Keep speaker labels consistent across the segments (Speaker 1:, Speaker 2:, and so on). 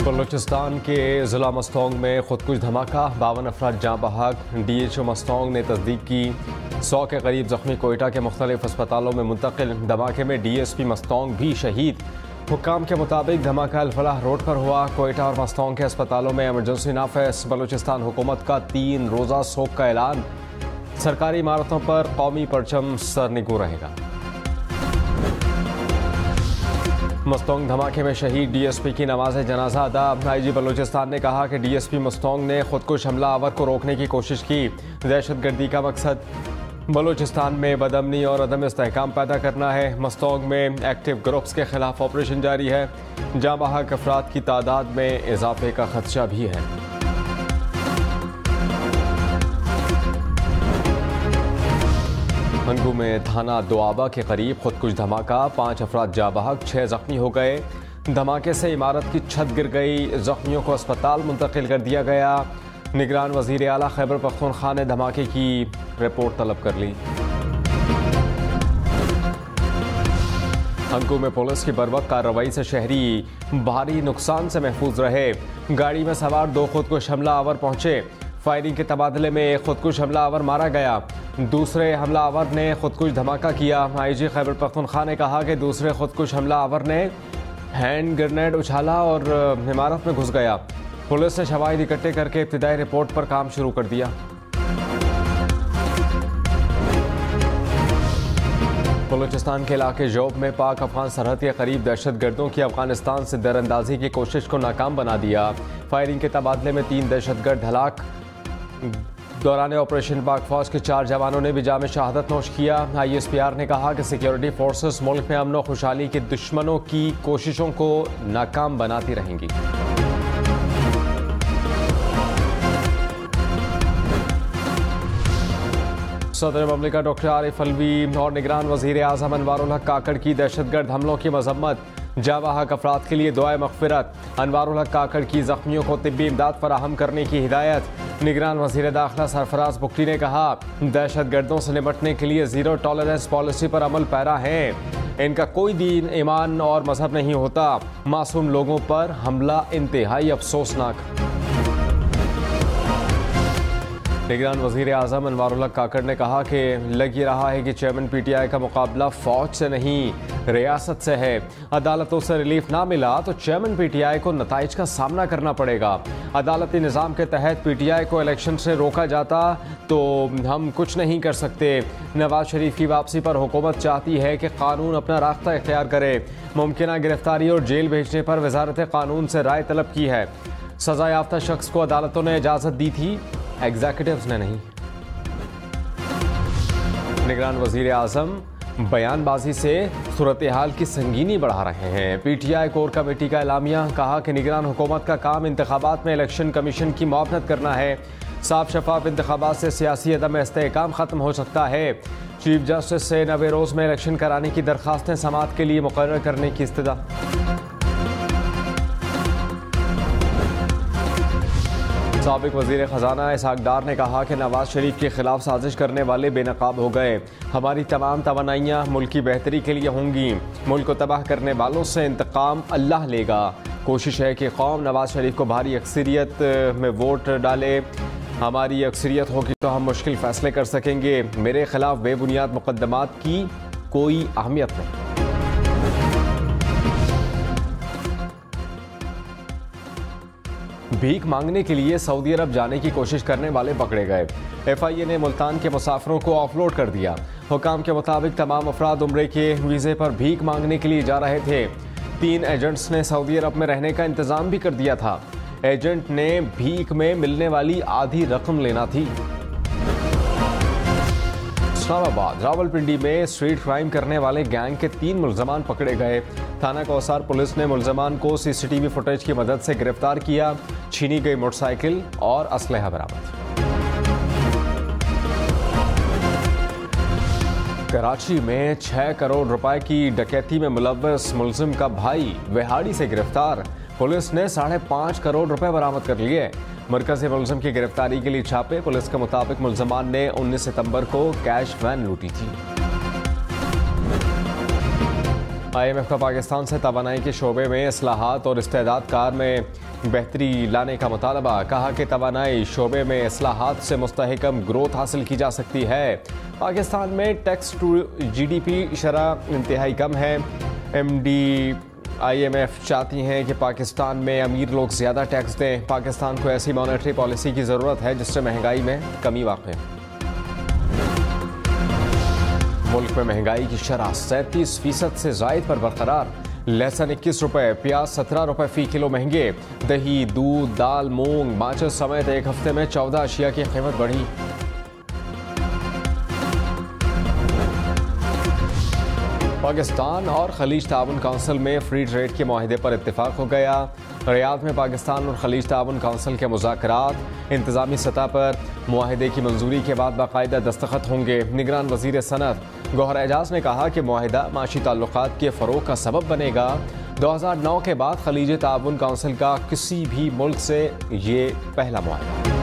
Speaker 1: बलूचिस्तान के ज़िला मस्तोंग में खुदकुश धमाका, 52 अफराद जाँ बहक। DHO मस्तोंग ने तस्दीक की 100 के करीब जख्मी कोयटा के मुख्तलिफ अस्पतालों में मुंतकिल। धमाके में DSP मस्तोंग भी शहीद। हुक्काम के मुताबिक धमाका अल-फलाह रोड पर हुआ। कोयटा और मस्तोंग के अस्पतालों में इमरजेंसी नाफिज। बलूचिस्तान हुकूमत का 3 रोज़ा सोग का ऐलान। सरकारी इमारतों पर कौमी परचम सरनिगू रहेगा। मस्तोंग धमाके में शहीद DSP की नमाज जनाजा अदा। IG बलूचिस्तान ने कहा कि DSP मस्तोंग ने खुदकुश हमलावर को रोकने की कोशिश की। दहशतगर्दी का मकसद बलूचिस्तान में बदअमनी और अदम इस्तेहकाम पैदा करना है। मस्तोंग में एक्टिव ग्रुप्स के खिलाफ ऑपरेशन जारी है। जाँ बहक अफराद की तादाद में इजाफे का खदशा भी है। हंगू में थाना दोआबा के करीब खुदकुश धमाका, 5 अफराद जाँ बहक, 6 जख्मी हो गए। धमाके से इमारत की छत गिर गई। जख्मियों को अस्पताल मुंतकिल कर दिया गया। निगरान वजीर आला खैबर पख्तूनख्वा ने धमाके की रिपोर्ट तलब कर ली। हंगू में पुलिस की बरवक्त कार्रवाई से शहरी भारी नुकसान से महफूज रहे। गाड़ी में सवार 2 खुदकुश हमलावर पहुंचे। फायरिंग के तबादले में एक खुदकुश हमलावर मारा गया। दूसरे हमलावर ने खुदकुश धमाका किया। IG खैबर पख्तूनख्वा ने कहा कि दूसरे खुदकुश हमलावर ने हैंड ग्रेनेड उछाला और इमारत में घुस गया। पुलिस ने शवाहिद इकट्ठे करके इब्तिदाई रिपोर्ट पर काम शुरू कर दिया। बलूचिस्तान के इलाके जोब में पाक अफगान सरहद के करीब दहशतगर्दों की अफगानिस्तान से दरअंदाजी की कोशिश को नाकाम बना दिया। फायरिंग के तबादले में 3 दहशतगर्द हलाक। दौरान ऑपरेशन पाक फौज के 4 जवानों ने भी जाम शहादत नोश किया। ISPR ने कहा कि सिक्योरिटी फोर्सेस मुल्क में अमन और खुशहाली के दुश्मनों की कोशिशों को नाकाम बनाती रहेंगी। सदर ममलिका डॉक्टर आरिफ अलवी और निगरान वजीर आज़म अनवारुल हक काकड़ की दहशतगर्द हमलों की मजम्मत। जाँ बहक अफराद के लिए दुआए मग़फ़िरत। अनवारुल हक काकड़ की जख्मियों को तिब्बी इमदाद फराहम करने की हिदायत। निगरान वज़ीर दाखिला सरफराज बुख्ती ने कहा, दहशतगर्दों से निपटने के लिए ज़ीरो टॉलरेंस पॉलिसी पर अमल पैरा है। इनका कोई दीन, ईमान और मजहब नहीं होता। मासूम लोगों पर हमला इंतहाई अफसोसनाक। निगरान वज़ीर आज़म अनवारुल हक काकड़ ने कहा कि लग ही रहा है कि चेयरमैन PTI का मुकाबला फ़ौज से नहीं, रियासत से है। अदालतों से रिलीफ ना मिला तो चेयरमैन PTI को नताइज का सामना करना पड़ेगा। अदालती निज़ाम के तहत PTI को इलेक्शन से रोका जाता तो हम कुछ नहीं कर सकते। नवाज शरीफ की वापसी पर हुकूमत चाहती है कि कानून अपना रास्ता इख्तियार करे। मुमकिन गिरफ्तारी और जेल भेजने पर वजारत कानून से राय तलब की है। सजा याफ्ता शख्स को अदालतों ने इजाज़त दी थी, एग्जीक्यूटिव्स ने नहीं। निगरान वजीर आज़म बयानबाजी से सूरत हाल की संगीनी बढ़ा रहे हैं। PTI कोर कमेटी का एलामिया। कहा कि निगरान हुकूमत का काम इंतखाबात में इलेक्शन कमीशन की मुआवनत करना है। साफ शफाफ इंतखाबात से सियासी अदम इस्तेहकाम ख़त्म हो सकता है। चीफ जस्टिस से 90 रोज़ में इलेक्शन कराने की दरख्वास्तें समाअत के लिए मुकर्रर करने की इस्तदा। साबिक वज़ीर ख़जाना इसहाक़ डार ने कहा कि नवाज शरीफ के खिलाफ साजिश करने वाले बेनकाब हो गए। हमारी तमाम तवन्नाइयाँ मुल्क की बेहतरी के लिए होंगी। मुल्क को तबाह करने वालों से इंतकाम अल्लाह लेगा। कोशिश है कि कौम नवाज शरीफ को भारी अक्सरियत में वोट डाले। हमारी अक्सरियत होगी तो हम मुश्किल फैसले कर सकेंगे। मेरे खिलाफ बेबुनियाद मुकदमात की कोई अहमियत नहीं। भीख मांगने के लिए सऊदी अरब जाने की कोशिश करने वाले पकड़े गए। FIA ने मुल्तान के मुसाफिरों को ऑफलोड कर दिया। हुकाम के मुताबिक तमाम अफराद उम्रे के वीज़े पर भीख मांगने के लिए जा रहे थे। 3 एजेंट्स ने सऊदी अरब में रहने का इंतज़ाम भी कर दिया था। एजेंट ने भीख में मिलने वाली आधी रकम लेना थी। इस्लामाबाद रावलपिंडी में स्ट्रीट क्राइम करने वाले गैंग के 3 मुल्ज़मान पकड़े गए। थाना कौसार पुलिस ने मुल्ज़मान को CCTV फुटेज की मदद से गिरफ्तार किया। छीनी गई मोटरसाइकिल और असलहा बरामद। कराची में 6 करोड़ रुपए की डकैती में मुलव्वस मुल्ज़िम का भाई विहाड़ी से गिरफ्तार। पुलिस ने 5.5 करोड़ रुपए बरामद कर लिए। मरकज़ी मुल्ज़िम की गिरफ्तारी के लिए छापे। पुलिस के मुताबिक मुल्ज़मान ने 19 सितंबर को कैश वैन लूटी थी। IMF का पाकिस्तान से तवानाई के शोबे में इस्लाहात और इस्तेदाद कार में बेहतरी लाने का मुतालबा। कहा कि तवानाई शोबे में इस्लाहात से मुस्तहकम ग्रोथ हासिल की जा सकती है। पाकिस्तान में टैक्स टू GDP शरह इंतहाई कम है। MD IMF चाहती हैं कि पाकिस्तान में अमीर लोग ज़्यादा टैक्स दें। पाकिस्तान को ऐसी मॉनेटरी पॉलिसी की ज़रूरत है जिससे महंगाई में कमी वाक़ई। मुल्क में महंगाई की शरह 37% से ज़ायद पर बरकरार। लहसुन 21 रुपये, प्याज 17 रुपये फ़ी किलो महंगे। दही, दूध, दाल, मूंग, माचिस समेत एक हफ्ते में 14 अशिया की कीमत बढ़ी। पाकिस्तान और खलीज ताउन काउंसिल में फ्री ट्रेड के मुआहदे पर इत्तेफाक हो गया। रियाद में पाकिस्तान और खलीज ताउन काउंसिल के मुज़ाकरात इंतज़ामी सतह पर मुआहदे की मंजूरी के बाद बाकायदा दस्तखत होंगे। निगरान वज़ीर सनत गौहर एजाज ने कहा कि मुआहदा माशी ताल्लुकात के फ़रोग़ का सबब बनेगा। 2009 के बाद खलीज ताउन काउंसिल का किसी भी मुल्क से ये पहला मुआहदा।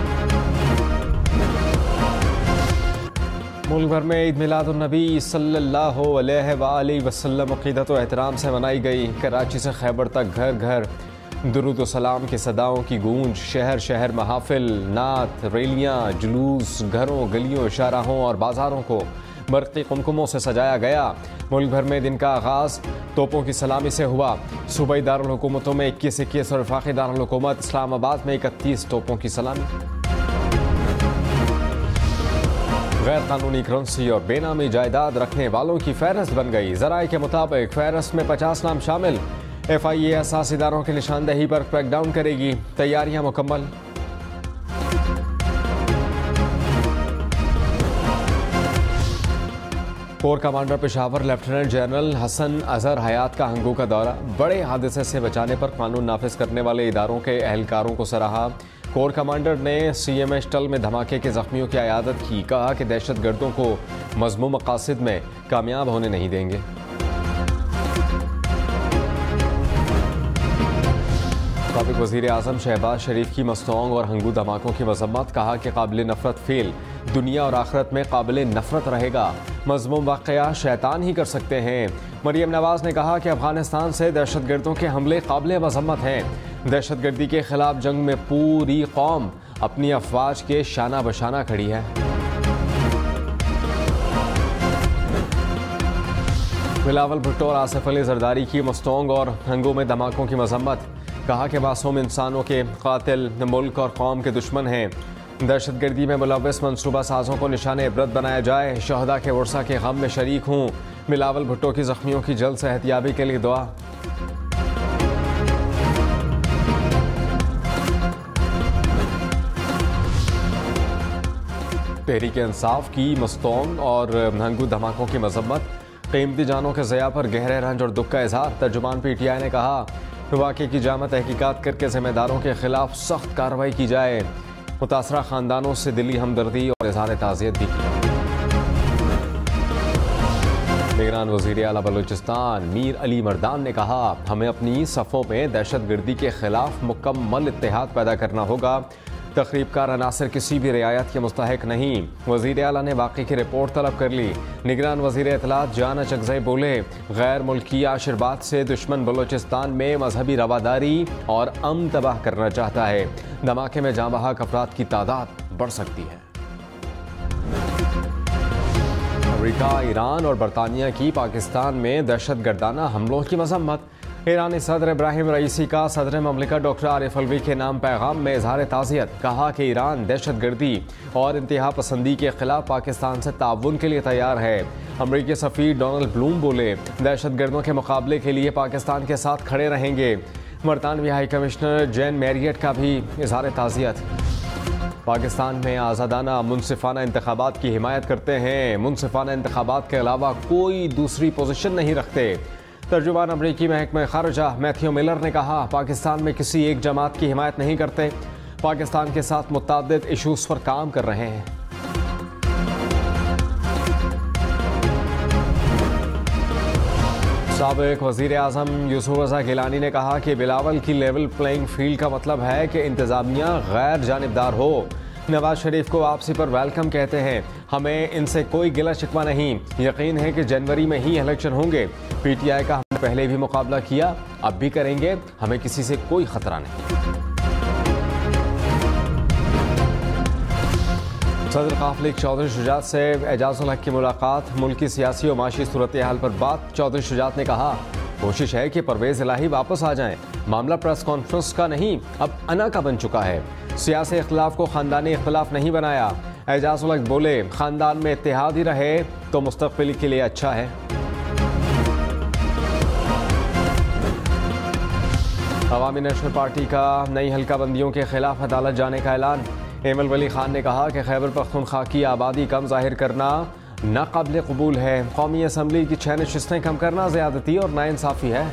Speaker 1: मुल्क भर में ईद मिलादुन्नबी सल्लल्लाहु अलैहि वसल्लम अक़ीदत व एहतराम से मनाई गई। कराची से खैबर तक घर घर दुरूद व सलाम की सदाओं की गूंज। शहर शहर महाफिल, नात, रैलियाँ, जुलूस, घरों, गलियों, शाहराहों और बाज़ारों को बरक़ी कुमकुमों से सजाया गया। मुल्क भर में दिन का आगाज़ तोपों की सलामी से हुआ। सूबाई दारुल हुकूमतों में 21 और वफाकी दारुल हुकूमत इस्लामाबाद में 31 तोपों की सलामी। गैर कानूनी करेंसी और बेनामी जायदाद रखने वालों की फहरिस्त बन गई। ज़राए के मुताबिक फहरिस्त में 50 नाम शामिल। FIA असास इदारों की निशानदही पर क्रैकडाउन करेगी। तैयारियां मुकम्मल। Core commander Peshawar lieutenant general Hasan Azhar Hayat का हंगू का दौरा। बड़े हादसे से बचाने पर कानून नाफिज करने वाले इदारों के अहलकारों को सराहा। कोर कमांडर ने CMH टल में धमाके के जख्मियों की अयादत की। कहा कि दहशत गर्दों को मज़मूम मकासद में कामयाब होने नहीं देंगे। साबिक़ वज़ीर आज़म शहबाज शरीफ की मस्तोंग और हंगू धमाकों की मज़म्मत। कहा कि काबिल नफ़रत फ़ेल दुनिया और आखिरत में काबिल नफ़रत रहेगा। मज़मूम वाक़या शैतान ही कर सकते हैं। मरियम नवाज़ ने कहा कि अफ़गानिस्तान से दहशत गर्दों के हमले काबिल मज़म्मत हैं। दहशत गर्दी के खिलाफ जंग में पूरी कौम अपनी अफवाज के शाना बशाना खड़ी है। बिलावल भुट्टो और आसिफ अली जरदारी की मस्तोंग और हंगू में धमाकों की मज़म्मत। कहा कि मासूम इंसानों के कातिल मुल्क और कौम के दुश्मन हैं। दहशत गर्दी में मुलव्वस मनसूबा साजों को निशाने इबरत बनाया जाए। शहदा के वर्सा के गम में शरीक हूँ। बिलावल भुट्टो की जख्मियों की जल्द सेहतयाबी के लिए दुआ। तहरीक इंसाफ की मस्तोंग और हंगू धमाकों की मज़म्मत। कीमती जानों के ज़या पर गहरे रंज और दुख का इजहार। तर्जुमान PTI ने कहा वाक़े की जामा तहकीकात करके ज़िम्मेदारों के खिलाफ सख्त कार्रवाई की जाए। मुतासरा ख़ानदानों से दिली हमदर्दी और इज़हार ताज़ियत भी की। निगरान वज़ीर आला बलूचिस्तान मीर अली मर्दान ने कहा हमें अपनी सफ़ों में दहशत गर्दी के खिलाफ मुकम्मल इत्तेहाद पैदा करना होगा। तखरीबकार अनासर किसी भी रियायत के मुस्तहिक नहीं। वज़ीर आला ने वाक़े की रिपोर्ट तलब कर ली। निगरान वज़ीर इत्तलात जान चगज़ई बोले गैर मुल्की आशीर्वाद से दुश्मन बलूचिस्तान में मजहबी रवादारी और अमन तबाह करना चाहता है। धमाके में जाँ बहक अफराद की तादाद बढ़ सकती है। अमेरिका, ईरान और बरतानिया की पाकिस्तान में दहशत गर्दाना हमलों की मज़म्मत। ईरानी सदर इब्राहिम रईसी का सदर ममलिकत डॉक्टर आरिफ अलवी के नाम पैगाम में इजहार ताज़ियत। कहा कि ईरान दहशत गर्दी और इंतहा पसंदी के खिलाफ पाकिस्तान से ताउन के लिए तैयार है। अमरीकी सफ़ीर डोनाल्ड ब्लूम बोले दहशत गर्दों के मुकाबले के लिए पाकिस्तान के साथ खड़े रहेंगे। बरतानवी हाई कमिश्नर जैन मैरियट का भी इजहार ताज़ियत। पाकिस्तान में आज़ादाना मुनसिफाना इंतखाबात की हिमायत करते हैं। मुनसिफाना इंतखाबात के अलावा कोई दूसरी पोजीशन नहीं रखते। तर्जुमान अमरीकी महकमा खारजा मैथ्यू मिलर ने कहा पाकिस्तान में किसी एक जमात की हिमायत नहीं करते। पाकिस्तान के साथ मुतअद्दिद इशूज़ पर काम कर रहे हैं। साबिक़ वज़ीर आज़म यूसुफ रज़ा गिलानी ने कहा कि बिलावल की लेवल प्लेइंग फील्ड का मतलब है कि इंतज़ामिया गैर जानिबदार हो। नवाज शरीफ को वापसी पर वेलकम कहते हैं। हमें इनसे कोई गिला शिकवा नहीं। यकीन है कि जनवरी में ही इलेक्शन होंगे। PTI का पहले भी मुकाबला किया, अब भी करेंगे, हमें किसी से कोई खतरा नहीं। सदर काफ लीग चौधरी शुजात से एजाजुल हक की मुलाकात, मुल्क की सियासी और माशी सूरत हाल पर बात। चौधरी शुजात ने कहा, कोशिश है कि परवेज इलाही वापस आ जाएं। मामला प्रेस कॉन्फ्रेंस का नहीं, अब अना का बन चुका है। सियासी इख्तिलाफ को खानदानी इख्तिलाफ नहीं बनाया। एजाजुल हक बोले, खानदान में इत्तेहाद ही रहे तो मुस्तकबिल के लिए अच्छा है। अवामी नेशनल पार्टी का नई हल्का बंदियों के खिलाफ अदालत जाने का ऐलान। एमल वली खान ने कहा कि खैबर पख्तूनख्वा की आबादी कम जाहिर करना नाकाबिल कबूल है। कौमी असम्बली की 6 नशिस्तें कम करना ज़्यादती और नाइंसाफ़ी है।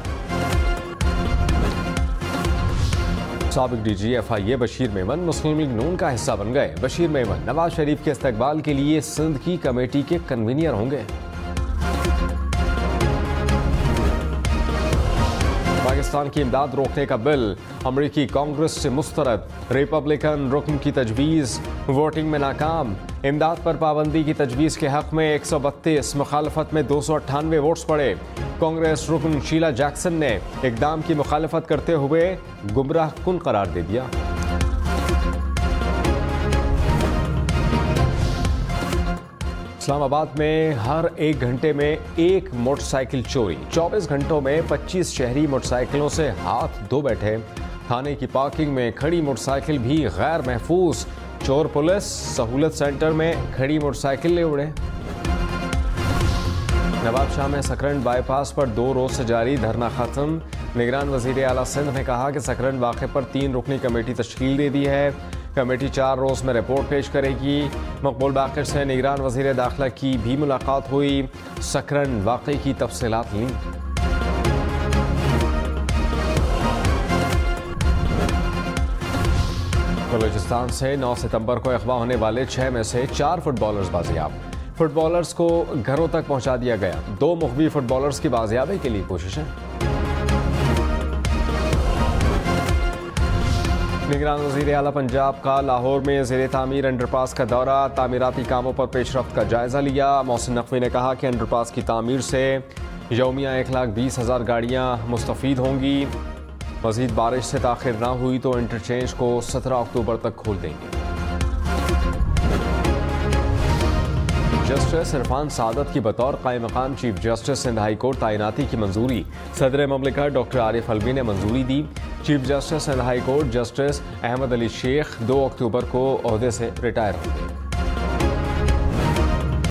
Speaker 1: साबिक DG FIA बशीर मेमन मुस्लिम लीग नून का हिस्सा बन गए। बशीर मेमन नवाज शरीफ के इस्तकबाल के लिए सिंध की कमेटी के कन्वीनियर होंगे। पाकिस्तान की इमदाद रोकने का बिल अमरीकी कांग्रेस से मुस्तरद। रिपब्लिकन रुकन की तजवीज़ वोटिंग में नाकाम। इमदाद पर पाबंदी की तजवीज़ के हक में 132, मुखालफत में 298 वोट्स पड़े। कांग्रेस रुकन शीला जैक्सन ने इकदाम की मुखालफत करते हुए गुमराह कुन करार दे दिया। इस्लामाबाद में हर 1 घंटे में 1 मोटरसाइकिल चोरी। 24 घंटों में 25 शहरी मोटरसाइकिलों से हाथ धो बैठे। थाने की पार्किंग में खड़ी मोटरसाइकिल भी गैर महफूज। चोर पुलिस सहूलत सेंटर में खड़ी मोटरसाइकिल ले उड़े। नवाबशाह में सकरंद बाईपास पर 2 रोज से जारी धरना खत्म। निगरान वजीर आला सिंध ने कहा कि सकरंद वाक़े पर 3 रुकनी कमेटी तश्कील दे दी है। कमेटी 4 रोज में रिपोर्ट पेश करेगी। मकबूल बाकर से निगरान वजीर दाखिला की भी मुलाकात हुई। सकरंद वाक़े की तफसीलात ली। बलूचिस्तान से 9 सितंबर को अगवा होने वाले 6 में से 4 फुटबॉलर्स बाजियाब। फुटबॉलर्स को घरों तक पहुंचा दिया गया। 2 मुखबी फुटबॉलर्स की बाजियाबी के लिए कोशिशें। निगरान वज़ीर आला पंजाब का लाहौर में ज़ेरे तामीर अंडरपास का दौरा। तामीराती कामों पर पेशरफ्त का जायज़ा लिया। मोहसिन नकवी ने कहा कि अंडरपास की तामीर से यौमिया 1,20,000 गाड़ियाँ मुस्तफ़ीद होंगी। मज़ीद बारिश से ताख़िर ना हुई तो इंटरचेंज को 17 अक्टूबर तक खोल देंगे। जस्टिस इरफान सादत की बतौर कायम मकाम chief justice Sindh high court तैनाती की मंजूरी। सदर ममलिकत डॉक्टर आरिफ अलवी ने मंजूरी दी। Chief justice Sindh high court justice Ahmed Ali Sheikh 2 अक्टूबर को ओहदे से रिटायर होंगे।